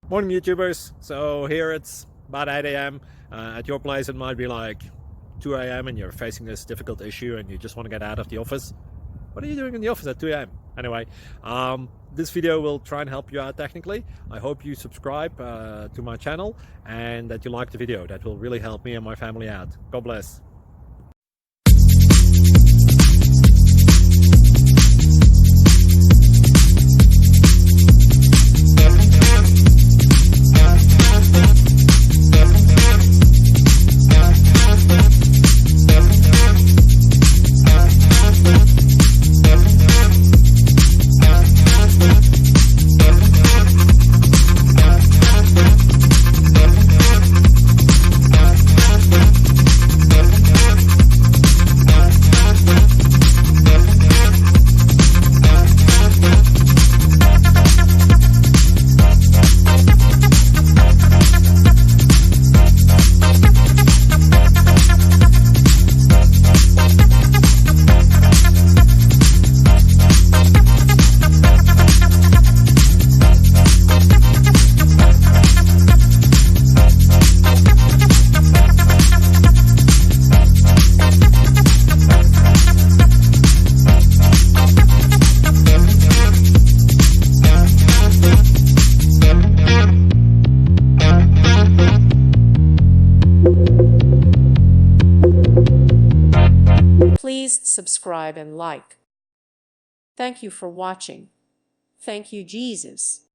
Morning YouTubers. So here it's about 8 a.m. At your place it might be like 2 a.m. and you're facing this difficult issue and you just want to get out of the office. What are you doing in the office at 2 a.m.? Anyway, this video will try and help you out technically. I hope you subscribe to my channel and that you like the video. That will really help me and my family out. God bless. Please subscribe and like. Thank you for watching. Thank you, Jesus.